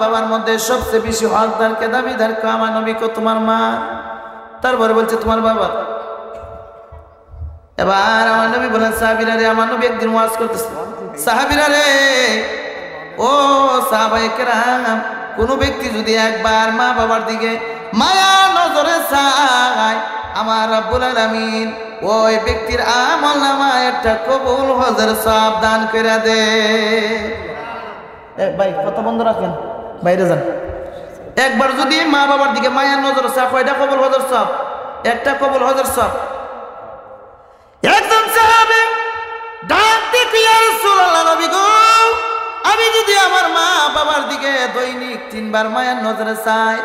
বাবার মধ্যে সবচেয়ে বেশি হকদার কে দাবিদার কে? আমার নবী কো তোমার মা। তারপরে বলছে তোমার বাবা। এবার আমার নবী বলেন সাহাবীরা রে, আমার নবী একদিন ওয়াজ করতেছে, সাহাবীরা রে, ও সাহাবায়ে কেরাম, কোন ব্যক্তি যদি একবার মা বাবার দিকে মায়া নজরে চায়, আমার রব্বুল আলামিন ওই ব্যক্তির আমলনামায় একটা কবুল হজের সওয়াব দান করে দে। ভাই কথা বন্ধ রাখেন, বাইরে যান। একবার যদি মা বাবার দিকে মায়ার নজর চায়, কয়টা কবুল হজের সওয়াব? একটা কবুল হজের সওয়াব। একজন সাহাবী ডাক দিয়ে ইয়া রাসূলুল্লাহ, নবী গো, আমি যদি আমার মা বাবার দিকে দৈনিক 3 বার মায়ার নজরে চাই,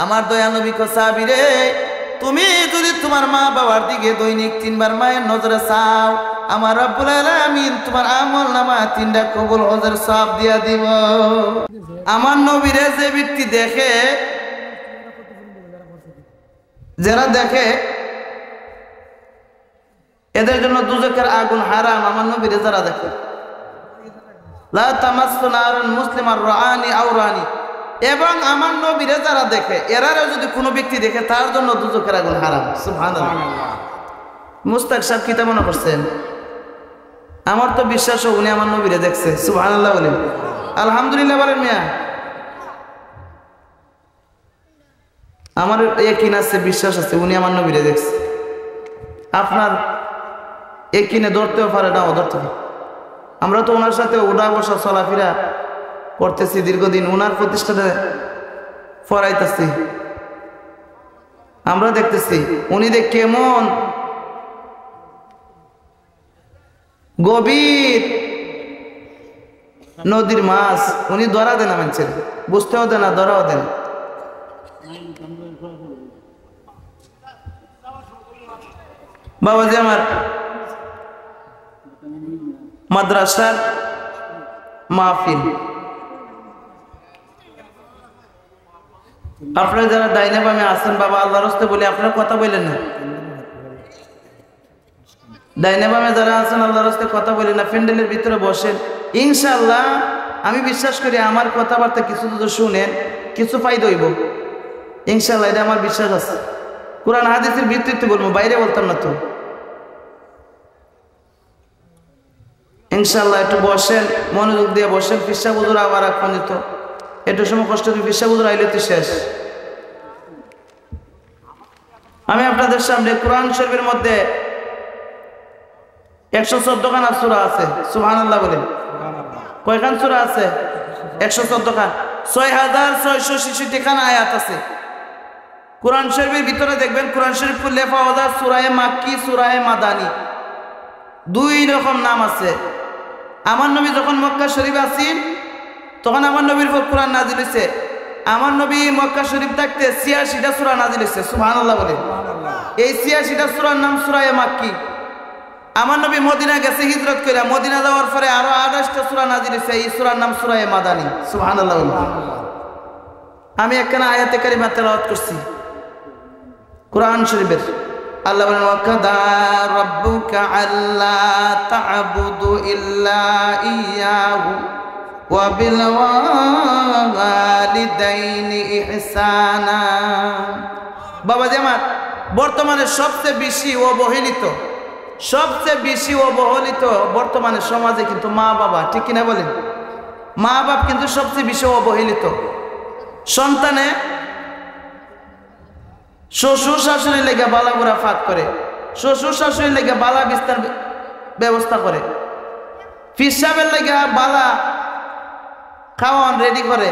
আমার দয়া নবী কো সাহাবী রে, তুমি যদি তোমার মা বাবার দিকে দৈনিক 3 বার মায়ের নজরে চাও, আমার রব্বুল আলামিন তোমার আমলনামা 3টা কবুল হজের সওয়াব দিয়া দিব। আমার নবীরে যে ব্যক্তি দেখে, যারা দেখে, এদের জন্য দুজকের আগুন হারাম। আমার নবীরে যারা দেখে, লা তামাসসু নারুন মুসলিমান রাআনি আও রানি, এবং আমার নবীরে যারা দেখে, এরারও যদি কোনো ব্যক্তি দেখে, তার জন্য দুজকের আগুন হারাম। সুবহানাল্লাহ। মুস্তাক সাহেব কি তা মনে করছেন? আমার তো বিশ্বাস উনি আমার নবীরে দেখছে। সুবহানাল্লাহ বলেন, আলহামদুলিল্লাহ বলেন মিয়া। আমার ইয়াকিন আছে, বিশ্বাস আছে, উনি আমার নবীরে দেখছে। আপনার ইয়াকিনে ধরতেও পারে, নাও ধরতে পারে। আমরা তো ওনার সাথে উঠা বসা চলাফেরা করতেছি দীর্ঘদিন, ওনার প্রতিষ্ঠানে পড়াইতেছি, আমরা দেখতেছি উনি দেখ কেমন গভীর নদীর মাছ, উনি ধরা দেন না, মানুষের বুঝতেও দেন না, ধরাও দেন। বাবাজি আমার মাদ্রাসার মাহফিল, আপনারা যারা ডাইনে বামে আছেন, বাবা আল্লাহর রাস্তায় বলি, আপনারা কথা বলেন না। ডাইনে বামে যারা আছেন, আল্লাহর রাস্তায় কথা বলেন না, প্যান্ডেলের ভিতরে বসেন। ইনশাআল্লাহ আমি বিশ্বাস করি আমার কথাবার্তা কিছু যদি শুনেন, কিছু ফায়দা হইব ইনশাআল্লাহ, এটা আমার বিশ্বাস আছে। কোরআন হাদিসের ভিত্তিতে বলবো, বাইরে বলতাম না তো। ইনশাআল্লাহ একটু বসেন, মনোযোগ দিয়ে বসেন। ফিসা বুজুর আবার রাখবেন তো, একটু সময় কষ্ট করে ফিসা বুজুর আইলে তো শেষ। আমি আপনাদের সামনে কোরআন শরীফের মধ্যে 114 খানা সূরা আছে। সুবহানাল্লাহ বলেন, কয়খান সূরা আছে? 114 খান, 6666 খানা আয়াত আছে কোরআন শরীফের ভিতরে। দেখবেন কোরআন শরীফ খুললে পাওয়া যায় সূরায়ে মাক্কি, সূরায়ে মাদানী, 2 রকম নাম আছে। আমার নবী যখন মক্কা শরীফ আছেন, তখন আমার নবীর উপর কোরআন নাজিল হয়েছে। আমার নবী মক্কা শরীফ থাকতে 86টা সূরা নাজিল হয়েছে। সুবহানাল্লাহ বলেন। এই 86টা সূরার নাম সূরায়ে মাক্কি। আমার নবী মদিনা গেছে হিজরত করে, মদিনা যাওয়ার পরে আরো 28টা সূরা নাজিল হয়েছে, এই সূরার নাম সূরায়ে মাদানী। সুবহানাল্লাহ বলেন। আমি একখানা আয়াতে কারিমা তেলাওয়াত করছি কোরআন শরীফের। আল্লাহ বলেন, ওয়াকাদা রাব্বুকা আল্লা তা'বুদু ইল্লা ইয়াহু ওয়া বিল ওয়ালিদাইনি ইহসানা। বাবাজি আমার, বর্তমানে সবচেয়ে বেশি অবহেলিত বর্তমানে সমাজে কিন্তু মা বাবা, ঠিক কিনা বলেন? মা বাপ কিন্তু সবচেয়ে বেশি অবহেলিত। সন্তানে শ্বশুর শাশুড়ির লেগে বালা বুড়া ফাঁক করে, শ্বশুর শাশুড়ির লেগে বালা বিস্তার ব্যবস্থা করে, ফিসাবের লেগে বালা খাওয়ান রেডি করে,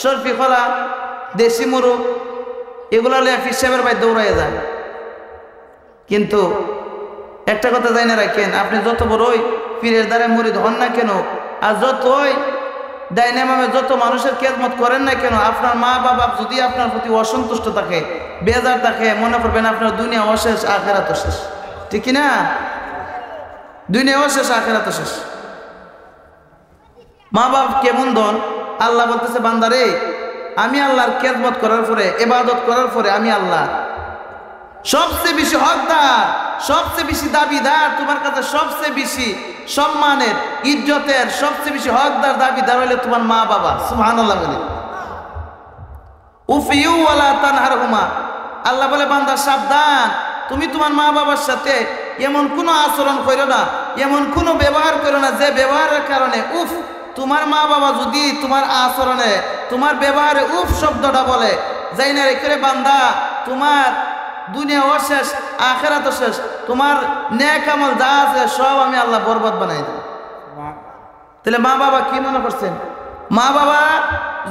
সরফি খোলা, দেশি মুরগ, এগুলো লেগে ফিসাবের ভাই দৌড়াইয়া যায়। কিন্তু একটা কথা জানি রাখেন, আপনি যত বড়ই পীরের দ্বারা মুরিদ হন না কেন, আর যতই ডাইনে বামে যত মানুষের খেদমত করেন না কেন, আপনার মা বাবা যদি আপনার প্রতি অসন্তুষ্ট থাকে, বেজার থাকে, মনে করবেন আপনার দুনিয়া অশেষ, আখেরাত শেষ। ঠিক না? দুনিয়া অশেষ, আখেরাত শেষ। মা বাপ কেমন দন? আল্লাহ বলতেছে, বান্দারে আমি আল্লাহর খেদমত করার পরে, ইবাদত করার পরে আমি আল্লাহ সবচেয়ে বেশি হকদার, সবচেয়ে বেশি দাবিদার, তোমার কাছে সবচেয়ে বেশি সম্মানের, ইজ্জতের সবচেয়ে বেশি হকদার, দাবিদার হইলে তোমার মা বাবা। সুবহানাল্লাহ বলে। উফিউ ওয়ালা তানহারহুমা, আল্লাহ বলে বান্দা সাবধান, তুমি তোমার মা বাবার সাথে এমন কোনো আচরণ করো না, এমন কোনো ব্যবহার করো না যে ব্যবহারের কারণে উফ, তোমার মা বাবা যদি তোমার আচরণে তোমার ব্যবহারে উফ শব্দটা বলে, যাই না রেখে বান্দা তোমার দুনিয়াও শেষ, আখিরাতও শেষ, তোমার নেক আমল যা আছে সব আমি আল্লাহ বরবাদ বানাই দেব। তাহলে মা বাবা কি মনে করছেন? মা বাবা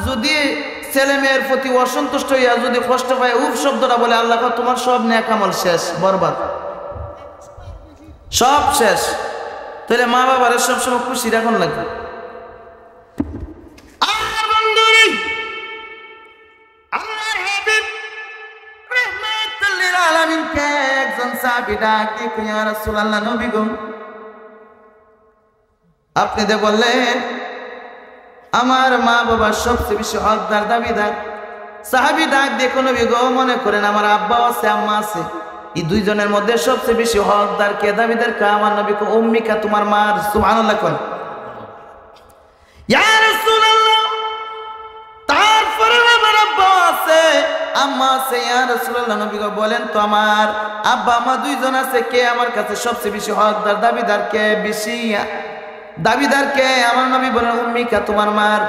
যদি ছেলে মেয়ের প্রতি অসন্তুষ্ট হইয়া যদি কষ্ট পায় উফ শব্দটা বলে, আল্লাহ তোমার সব নেক আমল শেষ, বরবাদ, সব শেষ। তাহলে মা বাবার সবসময় খুশি রাখুন লাগবে। আপনি যে বললেন আমার মা বাবার সবচেয়ে বেশি হকদার দাবিদার, সাহাবী ডাক দিয়ে কোন নবী গো মনে করেন আমার আব্বা আছে আম্মা আছে, এই দুইজনের মধ্যে সবচেয়ে বেশি হকদার কে, দাবিদার কে? আমার নবী কো উম্মিকা, তোমার মা। সুবহানাল্লাহ কোন ইয়া রাসূলুল্লাহ, তারপরে আমার আব্বা আছে আম্মা আছে, ইয়া রাসূলুল্লাহ নবী গো বলেন তো আমার আব্বা আম্মা দুইজন আছে, কে আমার কাছে সবচেয়ে বেশি হকদার দাবিদার কে, বেশি দাবিদার কে? আমার নবী বলেন উম্মিকা, তোমার মার।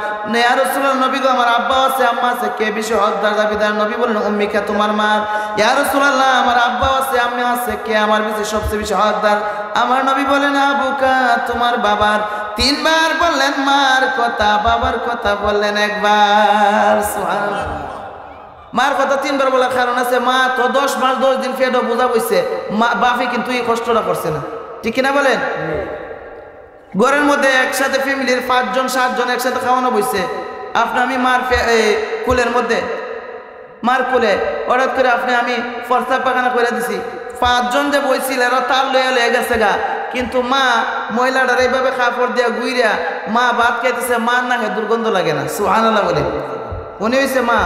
ইয়া রাসূলুল্লাহ নবী গো আমার আব্বা আছে আম্মা আছে, কে বেশি হকদার দাবিদার? নবী বলেন উম্মিকা, তোমার মার। ইয়া রাসূলুল্লাহ আমার আব্বা আছে আম্মা আছে, কে আমার বেশি সবচেয়ে বেশি হকদার? আমার নবী বলেন আবুকা, তোমার বাবার। তিনবার বললেন মার কথা, বাবার কথা বললেন একবার। সুবহানাল্লাহ। মার কথা তিনবার বলার কারণ আছে, মা তো 10 মাস 10 দিন পেটে বোঝা বইছে, মা বাপে কিন্তু এই কষ্টটা করছে না, ঠিক কিনা বলেন? ঘরের মধ্যে একসাথে ফ্যামিলির 5 জন 7 জন একসাথে খাওয়ানো বইছে, আপনি আমি মার কুলের মধ্যে, মার কুলে হঠাৎ করে আপনি আমি ফর্সা পাখানা করে দিছি, 5 জন যে বইছিল এরা তার লয়ে গেছে গা, কিন্তু মা মহিলাটার এইভাবে কাপড় দিয়া গুইরা মা ভাত খাইতেছে, মার নাকে দুর্গন্ধ লাগে না। সুবহানাল্লাহ বলে মনে হয়েছে মা।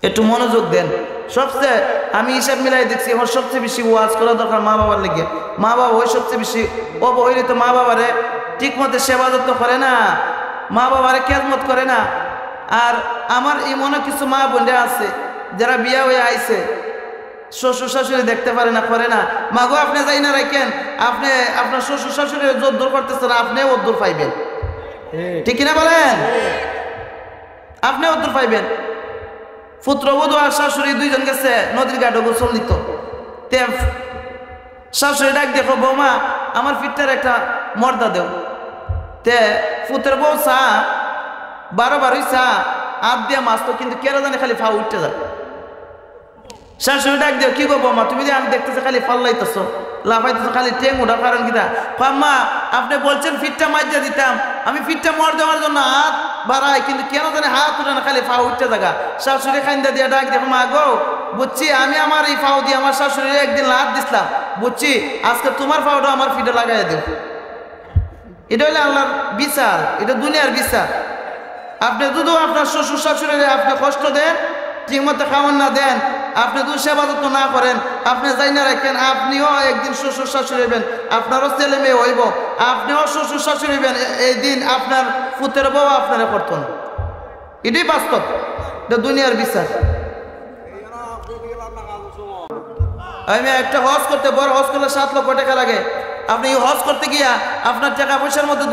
একটু মনোযোগ দেন। সবচেয়ে আমি হিসাব মিলাই দেখছি এখন সবচেয়ে বেশি ওয়াজ করা দরকার মা বাবার লেগে। মা বাবা ওই সবচেয়ে বেশি অবহেলিত, মা বাবারে ঠিক মতো সেবা যত্ন করে না, মা বাবারে খেদমত করে না। আর আমার এমনও কিছু মা বোনরা আছে যারা বিয়া হয়ে আইছে, শ্বশুর শাশুড়ি দেখতে পারে না, করে না। মা গো আপনি যাই না রাখেন, আপনি আপনার শ্বশুর শাশুড়ি জোর করতেছেন, আপনিও ওদ্দুর পাইবেন, ঠিক কিনা বলেন? আপনি ওদ্দুর পাইবেন। পুত্রবধূ আর শাশুড়ি দুইজন গেছে নদীর ঘাটে গোসল দিত, শাশুড়ি ডাক দেখো বৌমা আমার ফিটটার একটা মর্দা দেও, তে পুত্রের বউ চা 12 চা হাত দিয়ে মাছ তো, কিন্তু কেন জানে খালি ফা উঠতে যায়। শাশুড়ি ডাক দেও কি গো বৌমা তুমি যে আমি দেখতেছি খালি ফাল্লাইতেছ লাফাইতেছ, খালি টেং ওঠার কারণ কিনা? মা আপনি বলছেন ফিটটা মাইজা দিতাম, আমি ফিটটা মর দেওয়ার জন্য হাত বাড়াই, কিন্তু কেন জানে হাত উঠে না, খালি ফা উঠতে থাকা। শাশুড়ি খাইন্দা দিয়ে ডাক দেখো মা গো বুঝছি আমি আমার এই ফাও দিয়ে আমার শাশুড়ি একদিন লাভ দিছিলাম, বুঝছি আজকে তোমার ফাওটা আমার ফিটে লাগাই দেব। এটা হলে আল্লাহর বিচার, এটা দুনিয়ার বিচার। আপনি যদি আপনার শ্বশুর শাশুড়ি আপনি কষ্ট দেন, ঠিক মতো খাওয়ান না দেন, আপনি যদি সেবা যত্ন না করেন, আপনি যাই না রাখেন আপনিও একদিন শ্বশুর শাশুড়ি হইবেন, আপনারও ছেলে মেয়ে হইব, আপনিও শ্বশুর শাশুড়ি হইবেন, এই দিন আপনার পুতের বউ আপনারা করতো না। এটাই বাস্তব, এটা দুনিয়ার বিচার। আমি একটা হজ করতে, বড় হজ করলে 7 লক্ষ টাকা লাগে। আপনি এই হজ করতে গিয়া আপনার টাকা পয়সার মধ্যে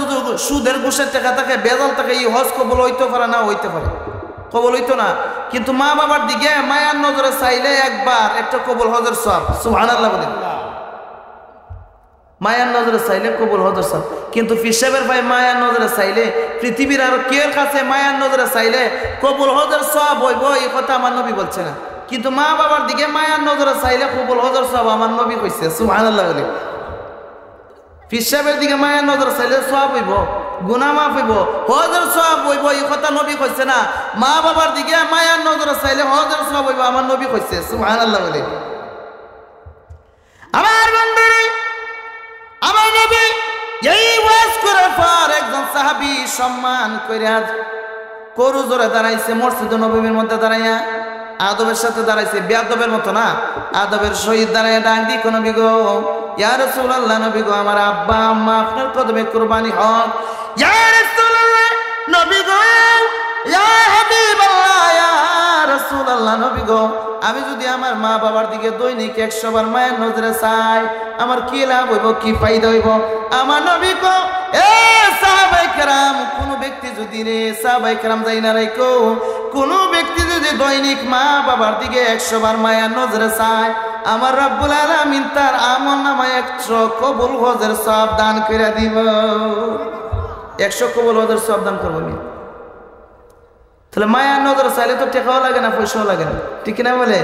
সুদের ঘুষের টাকা থাকে, বেজাল থাকে, এই হজ কবল হইতে পারে না, হইতে পারে, কবল হইতো না। কিন্তু মা বাবার দিকে মায়ার নজরে চাইলে একবার একটা কবুল হজের সওয়াব। সুবহানাল্লাহ বলেন। মায়ার নজরে চাইলে কবুল হজের সওয়াব, কিন্তু ফিসাবের ভাই মায়ার নজরে চাইলে পৃথিবীর আর কেউ কাছে মায়ার নজরে চাইলে কবুল হজের সওয়াব হইব, এই কথা আমার নবী বলছে না। কিন্তু মা বাবার দিকে মায়ার নজরে চাইলে কবুল হজের সওয়াব আমার নবী কইছে। সুবহানাল্লাহ বলেন। ফিসাবের দিকে মায়ার নজরে চাইলে সওয়াব হইব, গুনাহ মাফ হইব, হজের সওয়াব হইব, এই কথা নবী কইছে না। মা বাবার দিকে মায়ার নজরে চাইলে হজের সওয়াব হইব, আমার নবী কইছে। সুবহানাল্লাহ বলে। আমার বন্ধুরে, আমার নবী এই ওয়াজ করার পর একজন সাহাবী সম্মান কইরা করু জোরে দাঁড়াইছে, মসজিদে নববীর মধ্যে দাঁড়াইয়া আদবের সাথে দাঁড়াইছে, বেয়াদবের মতো না, আদবের সহিত দাঁড়াইয়া ডাক দি কোন নবী গো, ইয়া রাসূলুল্লাহ নবী গো আমার আব্বা আম্মা আপনার কদমে কুরবানি হক। ইয়া রাসূলুল্লাহ নবী গো ইয়া হাবিবাল্লাহ ইয়া রাসূলুল্লাহ নবী গো আমি যদি আমার মা বাবার দিকে দৈনিক 100 বার মায়ের নজরে চাই আমার কি লাভ হইব কি ফায়দা হইব আমার নবী গো এ সাহাবায়ে কেরাম কোন ব্যক্তি যদি রে সাহাবায়ে কেরাম যাই না রাইকো কোন ব্যক্তি যদি দৈনিক মা বাবার দিকে 100 বার মায়ের নজরে চায় আমার রব্বুল আলামিন তার আমলনামায় 100 কবুল হজের সওয়াব দান করে দিব 100 কবুল হজের সওয়াব দান করব আমি তাহলে মায়ের নজরে চাইলে তো টাকাও লাগে না পয়সাও লাগে না ঠিক না বলে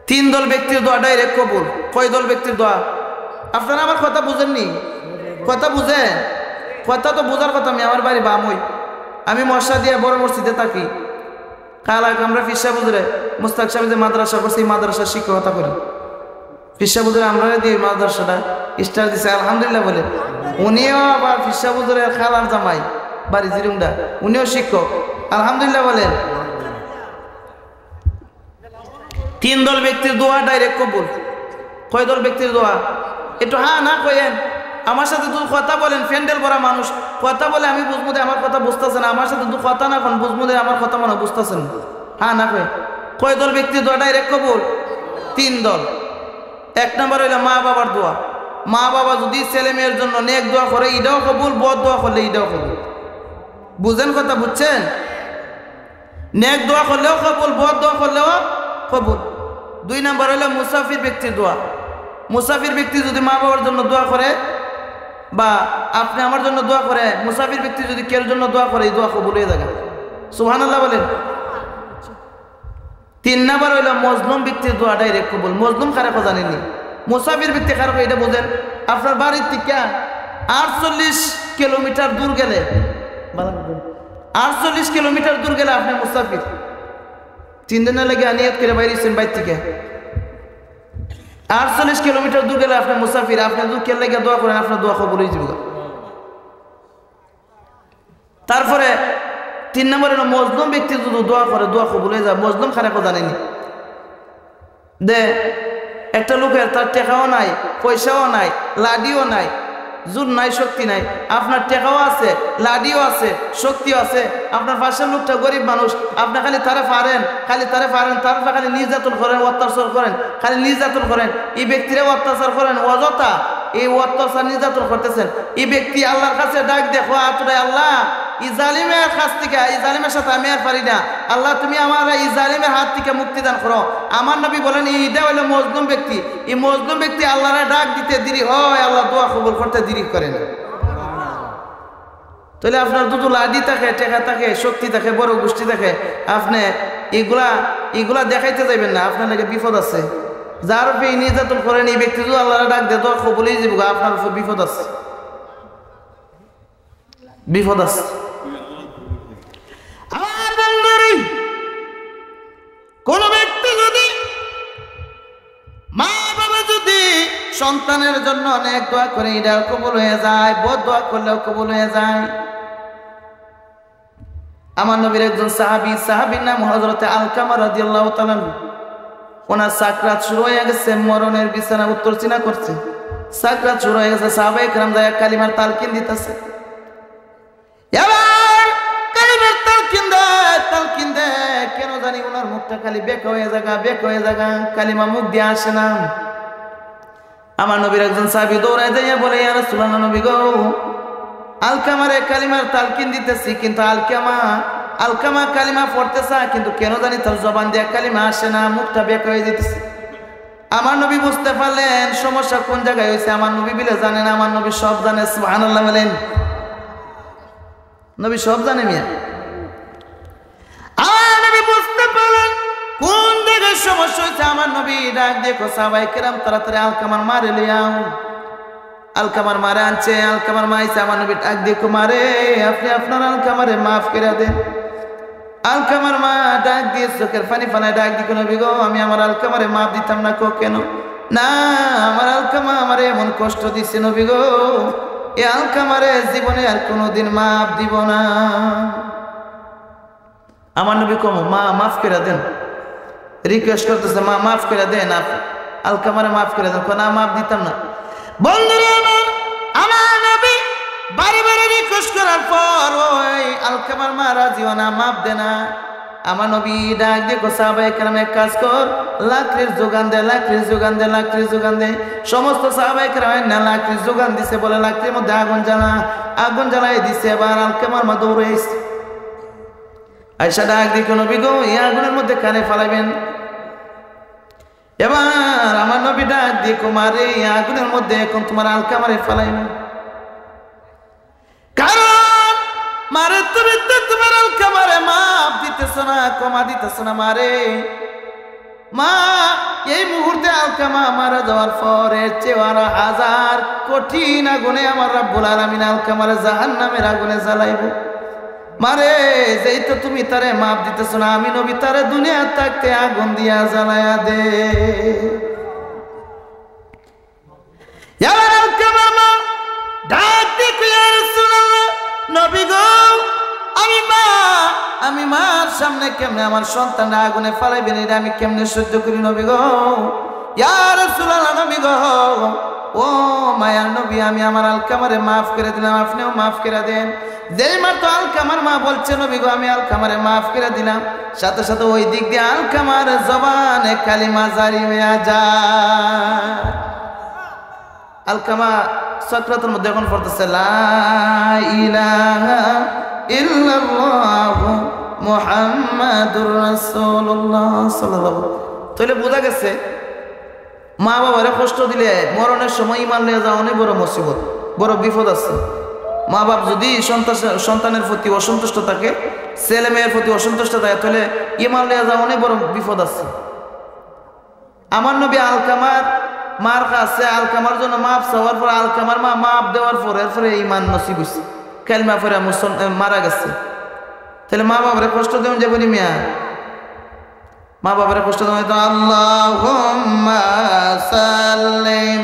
3 দল ব্যক্তির দোয়া ডাইরেক্ট কবুল কয় দল ব্যক্তির দোয়া আপনারা আমার কথা বুঝেননি কথা বুঝেন কথা তো বোঝার কথা আমি আমার বাড়ি বামই আমি মশা দিয়ে বড় মসজিদে থাকি কালা আমরা ফিসা বুঝরে মুস্তাক সাহেব যে মাদ্রাসা করছি মাদ্রাসা শিক্ষকতা করি ফিসা বুঝরে আমরা দিয়ে মাদ্রাসাটা স্টার দিছে আলহামদুলিল্লাহ বলে উনিও আবার ফিসা বুঝরে খালার জামাই বাড়ি জিরুংডা উনিও শিক্ষক আলহামদুলিল্লাহ বলেন 3 দল ব্যক্তির দোয়া ডাইরেক্ট কবুল কয় দল ব্যক্তির দোয়া একটু হ্যাঁ না কয়েন আমার সাথে দু কথা বলেন ফ্যান্ডেল ভরা মানুষ কথা বলে আমি বুঝবো যে আমার কথা বুঝতেছে না আমার সাথে দু কথা না কোন বুঝবো যে আমার কথা মনে বুঝতেছেন হ্যাঁ না কয় দল ব্যক্তির দোয়া ডাইরেক্ট কবুল 3 দল 1 নম্বর হইলো মা বাবার দোয়া মা বাবা যদি ছেলে মেয়ের জন্য নেক দোয়া করে এটাও কবুল বদ দোয়া করলে এটাও কবুল বুঝেন কথা বুঝছেন নেক দোয়া করলেও কবুল বদ দোয়া করলেও কবুল 2 নম্বর হইলো মুসাফির ব্যক্তির দোয়া মুসাফির ব্যক্তি যদি মা বাবার জন্য দোয়া করে বা আপনি আমার জন্য দোয়া করে মুসাফির ব্যক্তি যদি কেউ জন্য দোয়া করে এই দোয়া কবুল হয়ে যাবে সুবহানাল্লাহ বলেন 3 নম্বর হইলো মজলুম ব্যক্তির দোয়া ডাইরেক্ট কবুল মজলুম কারে জানেননি মুসাফির ব্যক্তি কারে এটা বুঝেন আপনার বাড়ির থেকে 48 কিলোমিটার দূর গেলে 48 কিলোমিটার দূর গেলে আপনি মুসাফির 3 দিনের লাগে নিয়ত করে বাইরেছেন বাইর থেকে 48 কিলোমিটার দূর গেলে আপনি মুসাফির আপনি দুঃখের লেগে দোয়া করেন আপনার দোয়া কবুল হয়ে যাবে তারপরে 3 নম্বর হলো মজলুম ব্যক্তি যদি দোয়া করে দোয়া কবুল হয়ে যায় মজলুম খারাপ জানেনি দে একটা লোকের তার টাকাও নাই পয়সাও নাই লাডিও নাই জোর নাই শক্তি নাই আপনার টাকাও আছে লাডিও আছে শক্তিও আছে আপনার পাশের লোকটা গরিব মানুষ আপনি খালি তারে পারেন তারপরে খালি নির্যাতন করেন অত্যাচার করেন খালি নির্যাতন করেন এই ব্যক্তিরা অত্যাচার করেন অযথা এই অত্যাচার নির্যাতন করতেছেন এই ব্যক্তি আল্লাহর কাছে ডাক দেখো আতুরাই আল্লাহ এই জালিমের কাছ থেকে এই জালিমের সাথে আমি আর পারি না আল্লাহ তুমি আমার এই জালিমের হাত থেকে মুক্তি দান করো আমার নবী বলেন এইটা হলো মজলুম ব্যক্তি এই মজলুম ব্যক্তি আল্লাহর ডাক দিতে দেরি হয় আল্লাহ দোয়া কবুল করতে দেরি করে না তাহলে আপনার দুটো লাডি থাকে টেকা থাকে শক্তি থাকে বড় গোষ্ঠী থাকে আপনি এগুলা দেখাইতে যাবেন না আপনার লাগে বিপদ আছে যার উপরে নির্যাতন করেন এই ব্যক্তি যদি আল্লাহর ডাক দেয় দোয়া কবুল হয়ে যাবে আপনার উপর বিপদ আছে বিপদ আছে কোন ব্যক্তি যদি মা বাবা যদি সন্তানের জন্য অনেক দোয়া করে এটাও কবুল হয়ে যায় বদ দোয়া করলেও কবুল হয়ে যায় আমার নবীর একজন সাহাবীর নাম হযরত আলকামা রাদিয়াল্লাহু তাআলা ওনার সাকরাত শুরু হয়ে গেছে মরণের বিছানা উত্তর চিনা করছে সাকরাত শুরু হয়ে গেছে সাহাবায়ে কেরাম যায় কালিমার তালকিন দিতেছে এবার কালিমার তালকিন দেয় কেন জানি ওনার মুখটা খালি বেক হয়ে জায়গা কালিমা মুখ দিয়ে আসে না আমার নবীর একজন সাহাবী দৌড়ায় যাইয়া বলে ইয়া রাসূলুল্লাহ নবী গো আলকামারে কালিমার তালকিন দিতেছি কিন্তু আলকামা কালিমা পড়তেছে কিন্তু কেন জানি তার জবান দিয়ে কালিমা আসে না মুখটা বেক হয়ে যেতেছে আমার নবী বুঝতে পারলেন সমস্যা কোন জায়গায় হয়েছে আমার নবী বলে জানেন আমার নবী সব জানে সুবহানাল্লাহ বলেন নবী সব জানে মিয়া আমার নবী বুঝতে পারলেন কোন জায়গায় সমস্যা হয়েছে আমার নবী ডাক দিয়ে সাহাবায়ে কেরাম তাড়াতাড়ি আলকামার মারে লিয়াও আলকামার মারে আনছে আলকামার মা আইছে আমার নবী ডাক দিয়ে মারে আপনি আপনার আলকামারে মাফ করে দেন আলকামার মা ডাক দিয়ে চোখের পানি ফানায় ডাক দিয়ে নবী গো আমি আমার আলকামারে মাফ দিতাম না কেন না আমার আলকামা আমারে এমন কষ্ট দিচ্ছে নবী গো এই আলকামারে জীবনে আর কোনোদিন মাফ দিব না আমার নবী কম মা মাফ করে দেন রিকোয়েস্ট করতেছে মা মাফ করে দেন আলকামারে মাফ করে দেন না মাফ দিতাম না বন্ধুরা আমার নবী বারে বারে রিকোয়েস্ট করার পর ওই আলকামার মা রাজি না, মাপ দে না। আমার নবী ডাক দিয়ে সাহাবায়ে কেরাম এক কাজ কর, লাকড়ির যোগান দে, লাকড়ির যোগান দে, লাকড়ির যোগান দে। সমস্ত সাহাবায়ে কেরাম না লাকড়ির যোগান দিছে, বলে লাকড়ির মধ্যে আগুন জ্বালা, আগুন জ্বালাই দিছে। এবার আলকামার মা দৌড়ে এসছে, আয়সা ডাক দিয়ে নবী গো এই আগুনের মধ্যে কানে ফালাবেন। এবার আমার নবী ডাক দিয়ে মারে এই আগুনের মধ্যে এখন তোমার আলকামারে ফালাইবে, কারণ মারে তুমি তো তোমার আলকামারে মাপ দিতেছ না, কমা দিতেছ না। মারে মা এই মুহূর্তে আলকামা মারা যাওয়ার পরে চেওয়ারা হাজার কঠিন আগুনে আমার রাব্বুল আলামিন আলকামারে জাহান্নামের আগুনে জ্বালাইব। মারে যেই তো তুমি তারে মাপ দিতেছ না, আমি নবী তারে দুনিয়া থাকতে আগুন দিয়া জ্বালায়া দে। নবী গো আমি মার সামনে কেমনে আমার সন্তানরা আগুনে ফালাইবেন, এটা আমি কেমনে সহ্য করি। নবী গো ইয়া রাসূলুল্লাহ, নবী গো ও মায়ার নবী, আমি আমার আলকামারে মাফ করে দিলাম, আপনিও মাফ করে দেন। যেই মাত্র আলকামার মা বলছে নবী গো আমি আলকামারে মাফ করে দিলাম, সাথে সাথে ওই দিক দিয়ে আলকামার জবানে কালিমা জারি হয়ে যায়। আলকামা সাকরাতের মধ্যে এখন পড়তেছে লা ইলাহা ইল্লাল্লাহু মুহাম্মাদুর রাসূলুল্লাহ সাল্লাল্লাহু। তাহলে বোঝা গেছে মা বাবারে কষ্ট দিলে মরণের সময় ঈমান নিয়ে যাওয়া অনেক বড় মুসিবত, বড় বিপদ আছে। মা বাপ যদি সন্তানের প্রতি অসন্তুষ্ট থাকে, ছেলে মেয়ের প্রতি অসন্তুষ্ট থাকে, তাহলে ঈমান নিয়ে যাওয়া অনেক বড় বিপদ আছে। আমার নবী আলকামার মার কাছে আলকামার জন্য মাপ চাওয়ার পর আলকামার মা মাপ দেওয়ার পর এরপরে ঈমান নসিব হইছে, কালিমা পড়ে মারা গেছে। তাহলে মা বাবারে কষ্ট দেন যে বলি মিয়া, মা বাবারে কষ্ট দেওয়া তো আল্লাহুম্মা সাল্লিম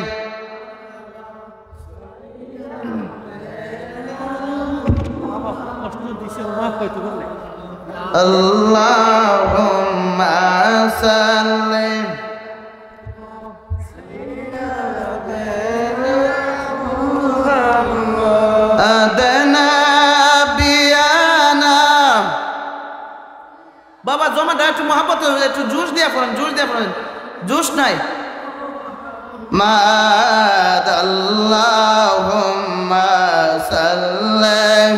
আল্লাহুম্মা সাল্লিম বাবা জমাটা একটু মহাব্বত, একটু জুস দিয়া পড়েন, জুস দিয়া পড়েন, জুস নাই। মাদ আল্লাহুম্মা সাল্লিম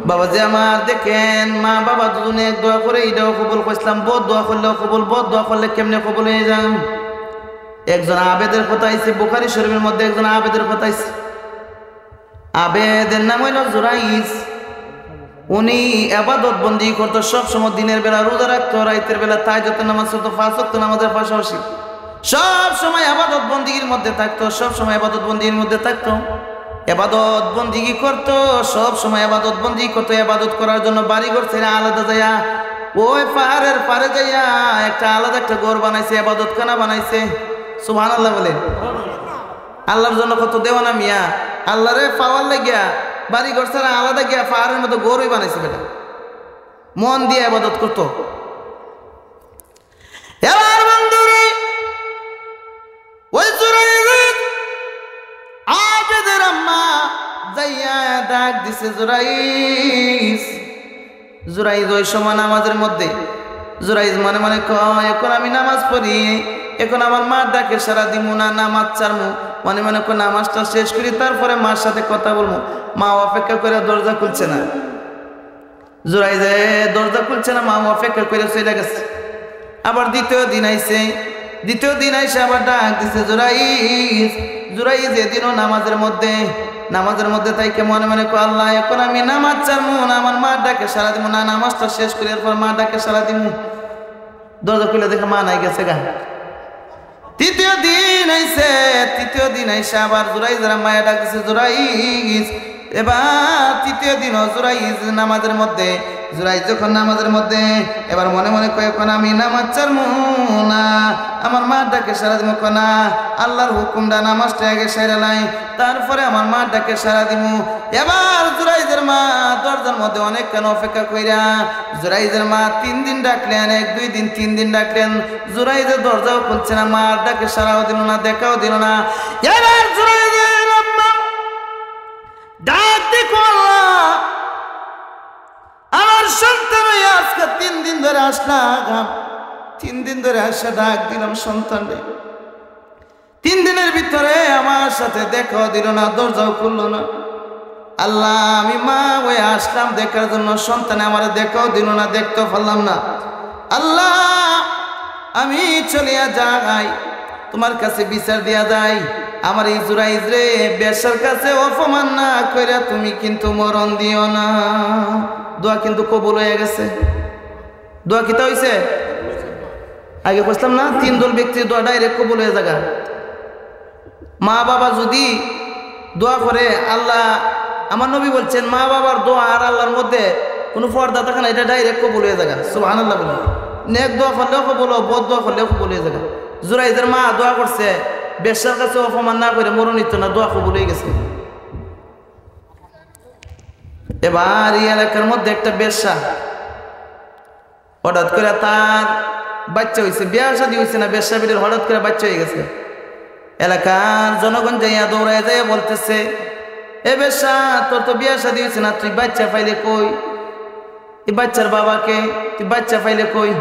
বাবা যে আমার দেখেন মা বাবা দুজনে এক দোয়া করে এটাও কবুল করছিলাম, বহুত দোয়া করলেও কবুল, বহুত দোয়া করলে কেমনে কবুল হয়ে যান। একজন আবেদের কথা আইছে বুখারী শরীফের মধ্যে, একজন আবেদের কথা আইছে। আবেদের নাম হইল জুরাইজ। উনি ইবাদত বন্দি করতো, সব সময় দিনের বেলা রোজা রাখতো, রাতের বেলা তাহাজ্জুদের নামাজ পড়তো, 5 ওয়াক্ত নামাজের পাশাপাশি সব সময় ইবাদত বন্দিগির মধ্যে থাকতো, সব সময় ইবাদত বন্দিগির মধ্যে থাকতো, ইবাদত বন্দিগি করতো, সব সময় ইবাদত বন্দি করতো। ইবাদত করার জন্য বাড়ি ঘর ছেড়ে আলাদা যাইয়া ওই পাহাড়ের পারে যাইয়া একটা আলাদা একটা ঘর বানাইছে, ইবাদত খানা বানাইছে। সুবহানাল্লাহ বলেন। আল্লাহর জন্য কত দেওয়ানা মিয়া, আল্লাহরে পাওয়ার লাগিয়া বাড়ি ঘর ছাড়া আলাদা গিয়া পাহাড়ের মতো গরুই বানাইছে বেটা, মন দিয়ে ইবাদত করতো। এবার বন্ধুরে ওই জুরাইজ আবেদের আম্মা যাইয়া ডাক দিছে জুরাইজ। জুরাইজ ওই সময় নামাজের মধ্যে, জুরাইজ মনে মনে কয় এখন আমি নামাজ পড়ি, এখন আমার মার ডাকে সারা দিমু না, নামাজ ছাড়মু। মনে মনে করে নামাজটা শেষ করি, তারপরে মার সাথে কথা বলবো। মা অপেক্ষা করে দরজা খুলছে না, জুরাইজে দরজা খুলছে না, মা অপেক্ষা করে চলে গেছে। আবার দ্বিতীয় দিন আইছে, দ্বিতীয় দিন আইসে আবার ডাক দিছে জুরাইজ। জুরাইজ এদিনও নামাজের মধ্যে তাইকে মনে মনে কয় আল্লাহ এখন আমি নামাজ ছাড়মু না, আমার মার ডাকে সারা দিমু না, নামাজটা শেষ করি এরপর মার ডাকে সারা দিমু। দরজা খুলে দেখে মা নাই গেছে গা। তৃতীয় দিন আইসে আবার জুরাইজের মায়া ডাক দিছে জুরাইজ এবার তৃতীয় দিন জুরাইজ নামাজের মধ্যে, জুরাইজ যখন নামাজের মধ্যে এবার মনে মনে কয়ে কোন আমি নামাজ ছাড়বো না, আমার মা ডাকে সারা দিব না, আল্লাহর হুকুমটা নামাজটা আগে সেরে নাই, তারপরে আমার মা ডাকে সারা দিব। এবার জুরাইজের মা দরজার মধ্যে অনেক কেন অপেক্ষা কইরা, জুরাইজের মা 3 দিন ডাকলেন, 1-2 দিন 3 দিন ডাকলেন, জুরাইজের দরজাও খুলছে না, মার ডাকে সারাও দিল না, দেখাও দিল না। এবার জুরাইজের আম্মা ডাক দেখো, আল্লাহ আমার সন্তান আজকে 3 দিন ধরে আসলাম, 3 দিন ধরে আসা ডাক দিলাম সন্তানরে, 3 দিনের ভিতরে আমার সাথে দেখাও দিল না, দরজাও খুললো না। আল্লাহ আমি মা ওই আসলাম দেখার জন্য, সন্তানে আমার দেখাও দিল না, দেখতেও পারলাম না। আল্লাহ আমি চলিয়া যাই, তোমার কাছে বিচার দিয়া যাই, আমার এই জুরাইজ রে বেশার কাছে অপমান না কইরা তুমি কিন্তু মরণ দিও না। দোয়া কিন্তু কবুল হয়ে গেছে। দোয়া কিতা হইছে? আগে বুঝলাম না, 3 দল ব্যক্তির দোয়া ডাইরেক্ট কবুল হয়ে যাগা। মা বাবা যদি দোয়া করে, আল্লাহ আমার নবী বলছেন মা বাবার দোয়া আর আল্লাহর মধ্যে কোনো পর্দা থাকে না, এটা ডাইরেক্ট কবুল হয়ে যাগা। সুবহানাল্লাহ বলে নেক দোয়া করলেও কবুল, বদ দোয়া করলেও কবুল হয়ে যাগা। জুরাইজের মা দোয়া করছে বেশ্যার কাছে অপমান না করে মরণিত না, দোয়া কবুল হয়ে গেছে। এবার এই এলাকার মধ্যে একটা বেশ্যা, হঠাৎ করে তার বাচ্চা হয়েছে, বিয়া শাদী হয়েছে না, বেশ্যা বিড়ির হঠাৎ করে বাচ্চা হয়ে গেছে। এলাকার জনগণ যাইয়া দৌড়ায় যাইয়া বলতেছে, এ বেশ্যা তোর তো বিয়া শাদী হয়েছে না, তুই বাচ্চা পাইলে কই? এই বাচ্চার বাবাকে তুই বাচ্চা পাইলে কই?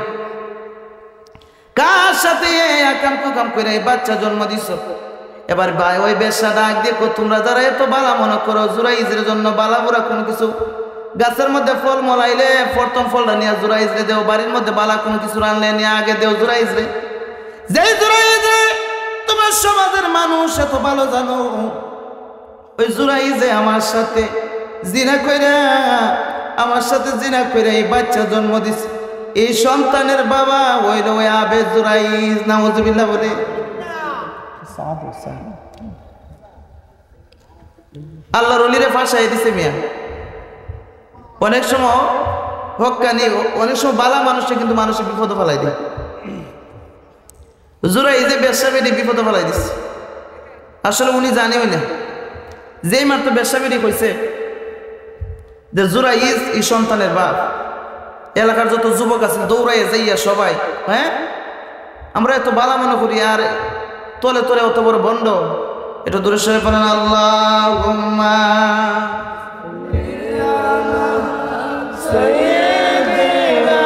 কার সাথে একাম কুকাম করে এই বাচ্চা জন্ম দিছ? এবার ভাই ওই বেশ্যা ডাক দেখো, তোমরা যারা এত বালা মনে করো জুরাইজের জন্য বালা বুড়া কোনো কিছু, গাছের মধ্যে ফল মলাইলে প্রথম ফলটা নিয়ে জুরাইজরে দেও, বাড়ির মধ্যে বালা কোনো কিছু রানলে নিয়ে আগে দেও জুরাইজরে। যেই জুরাইজরে তোমার সমাজের মানুষ এত ভালো জানো, ওই জুরাইজে আমার সাথে জিনা কইরা, আমার সাথে জিনা কইরা এই বাচ্চা জন্ম দিছে। এই সন্তানের বাবা ওই ওই আবে জুরাইজ, নাউজুবিল্লাহ বলে। আল্লাহর ওলিরে ফাঁসাই দিছে মিয়া। অনেক সময় হক্কানি, অনেক সময় বালা মানুষে কিন্তু মানুষের বিপদ ফেলাই দেয়। জুরাইজে বেশ্যা বেডি বিপদ ফেলাই দিছে, আসলে উনি জানেও না। যেই মাত্র বেশ্যা বেডি কইছে যে জুরাইজ এই সন্তানের বাপ, এলাকার যত যুবক আছেন দৌড়াইয়া যাইয়া সবাই, হ্যাঁ আমরা এত বালা মনে করি, আর তলে তলে অত বড় বন্ড। এটা দূরে সরে পড়েন আল্লাহুম্মা সাইয়্যিদিনা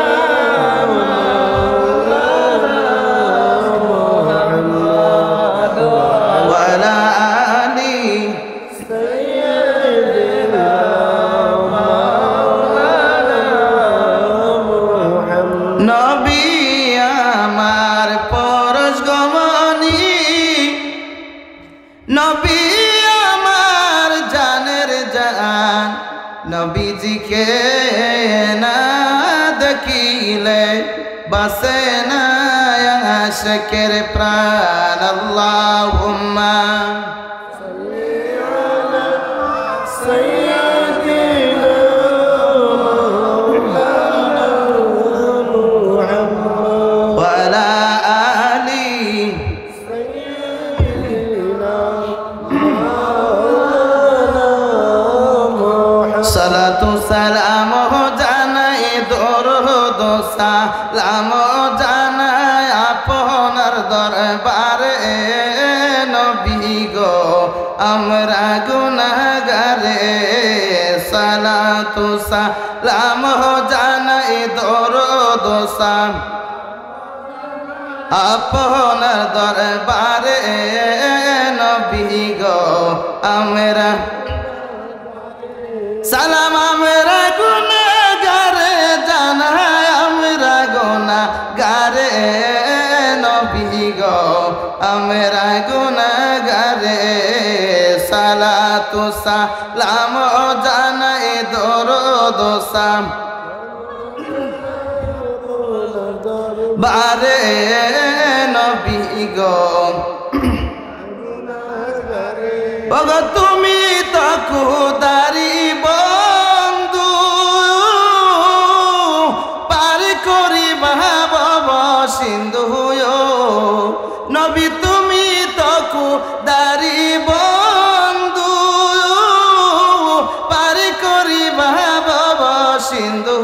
মুহাম্মাদ ওয়া আলা আলি সাইয়্যিদিনা মাওলানা মুহাম্মদ। নবী আমার পরশ গমনি, নবী আমার জানের জান, নবীজিকে না দেখিলে বাসে না আশিকের প্রাণ। আল্লাহুম্মা সাল্লি আলা সাইয়্যিদিনা মাওলানা মুহাম্মদ ওয়া আলা আলি সাইয়্যিদিনা মাওলানা মুহাম্মদ। সালাতু সালাম জানাই দরুদ সালাম জানাই আপনার দরবারে, নবী গো আমরা গুনাহগারে। সালাতু সালাম জানাই দরুদ সালাম আপনার দরবারে, নবী গো আমরা সালাম আমরা গুনাহগারে, জানাই আমরা গুনাহগারে, নবী গো আমরা গুনাহগারে। সালাতু সালাম জানাই দরুদ সালাম বারে, নবী গো ওগো তুমি তকুদারি বন্ধু পার করি ভাব সিন্ধু নবী তুমি তকুদারি বন্ধু পার করি ভাব সিন্ধু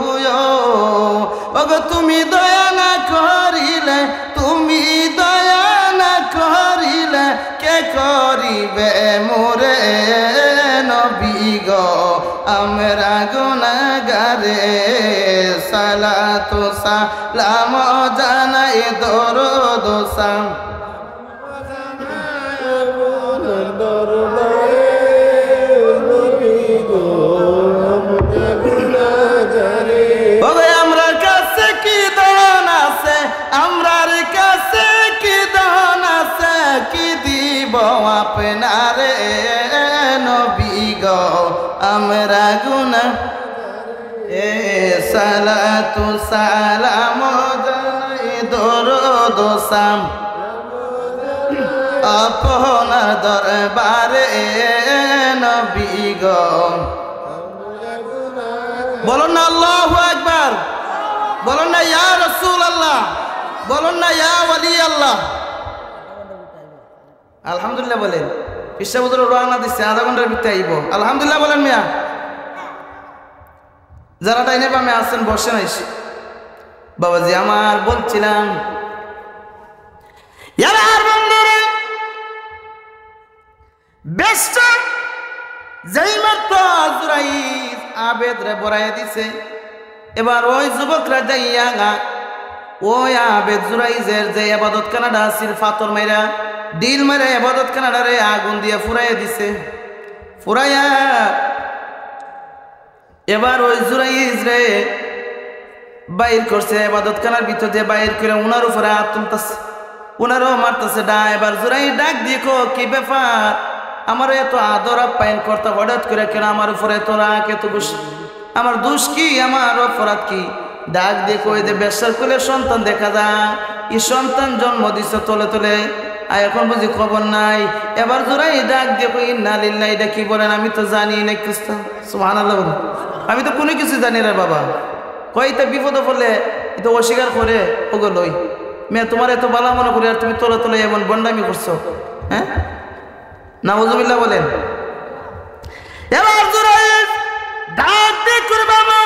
ওগো তুমি দয়া না করিলে তুমি দয়া না করিলে কে করিবে মোরে নবী গো আমরা গুনাহগারে সালাতু সালাম জানাই দরুদ সালাম আপনারে নবী গো আমরা গুনাহ এ সালাতু সালাম জানাই দরুদ সালাম আপনার দরবারে নবী গো বলুন না আল্লাহু আকবার বলুন না ইয়া রাসূলুল্লাহ বলুন না ইয়া ওয়ালি আল্লাহ আলহামদুলিল্লাহ বলেন পিসাবুদুর রওনা দিচ্ছে আধা ঘন্টার ভিতরে আইব আলহামদুলিল্লাহ বলেন মিয়া যারা টাইনে বামে আসছেন বসে নাই বাবাজি আমার বলছিলাম বেশটা যেই মাত্র আজরাইল আবেদ রে বড়াইয়া দিছে এবার ওই যুবকরা যাইয়া ওই আবেদ জুরাইজের যে ইবাদত খানাটা আছিল ফাতর মাইরা ডিল মাইরা ইবাদত খানাটারে আগুন দিয়ে ফুরাইয়া দিছে ফুরাইয়া এবার ওই জুরাইজ রে বাইর করছে ইবাদত খানার ভিতর দিয়ে বাইর করে উনার উপরে হাত তুলতেছে উনারও মারতেছে ডা এবার জুরাই ডাক দিয়ে কি ব্যাপার আমার এত আদর আপ্যায়ন করতে হঠাৎ করে কেন আমার উপরে এত রাগ এত গুস আমার দোষ কি আমার অপরাধ কি ডাক দিয়ে কই দে বেশার কোলে সন্তান দেখা যায় এই সন্তান জন্ম দিছে তোলে তোলে আর এখন বুঝি খবর নাই এবার জোরাই ডাক দিয়ে কই ইন্না লিল্লাহি এটা কি বলেন আমি তো জানি না কিছু সুবহানাল্লাহ আমি তো কোনো কিছু জানি না বাবা কইতে বিপদে পড়লে এটা অস্বীকার করে ওগো লই মেয়ে তোমার এত বালা মনে করি আর তুমি তোলে তোলে এমন বন্ডামি করছো হ্যাঁ নাউজুবিল্লাহ বলেন এবার জোরাই ডাক দিয়ে করে বাবা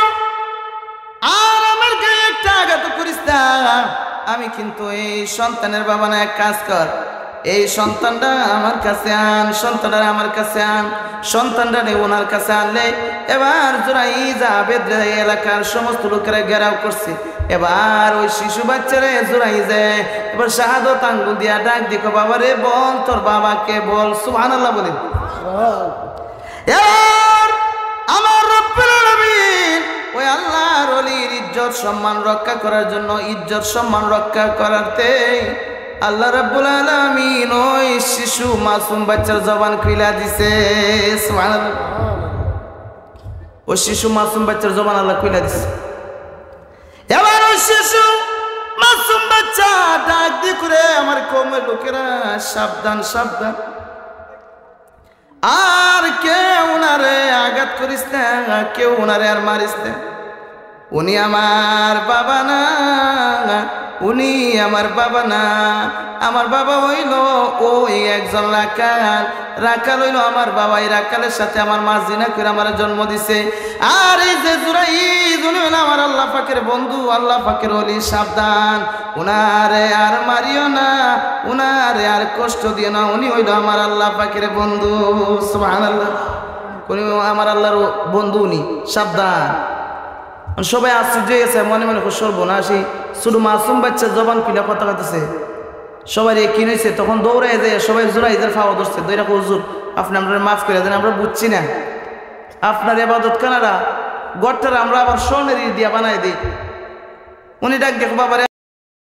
আর আমার গায়ে একটা আঘাত করিস না আমি কিন্তু এই সন্তানের বাবা না এক কাজ কর এই সন্তানটা আমার কাছে আন সন্তানটা আমার কাছে আন সন্তানটা ওনার কাছে আনলে এবার জোরাই যাবে এলাকার সমস্ত লোকেরা ঘেরাও করছে এবার ওই শিশু বাচ্চারে জোরাই যায় এবার শাহাদত আঙ্গুল দিয়া ডাক দিকো বাবা রে বল তোর বাবাকে বল সুবহানাল্লাহ বলেন এবার আমার রব্বুল আলামিন ওই আল্লাহর ওলির ইজ্জত সম্মান রক্ষা করার জন্য ইজ্জত সম্মান রক্ষা করাতে আল্লাহ রাব্বুল আলামিন ওই শিশু মাসুম বাচ্চার জবান খুলে দিছে সুবহানাল্লাহ ওই শিশু মাসুম বাচ্চার জবান আল্লাহ খুলে দিছে এবার ওই শিশু মাসুম বাচ্চা ডাক দিয়ে করে আমার কওমের লোকেরা সাবধান সাবধান আর কেউ উনারে আঘাত করিস না কেউ উনারে আর মারিস না উনি আমার বাবা না উনি আমার বাবা না আমার বাবা হইল ওই একজন রাখাল হইল আমার বাবা এই রাখালের সাথে আমার মা জিনা করে আমার জন্ম দিছে আর এই যে জুরাইজ উনি হইল আমার আল্লাহ পাকের বন্ধু আল্লাহ পাকের ওলি সাবধান উনারে আর মারিও না উনারে আর কষ্ট দিও না উনি হইল আমার আল্লাহ পাকের বন্ধু সুবহানাল্লাহ উনি আমার আল্লাহর বন্ধু উনি সাবধান সবাই আশ্চর্য হয়েছে মনে মনে সর্বনাশী শুধু মাসুম বাচ্চা জবান খুলে কথা কাটতেছে সবাই কি হয়েছে তখন দৌড়াই যায় সবাই জোরাইদের ফাওয়া ধরছে দৈরা হুজুর আপনি আমরা মাফ করে দেন আমরা বুঝছি না আপনার ইবাদত খানারা গড়টারা আমরা আবার স্বর্ণের দিয়া বানাই দিই উনি ডাক দেখো বাবা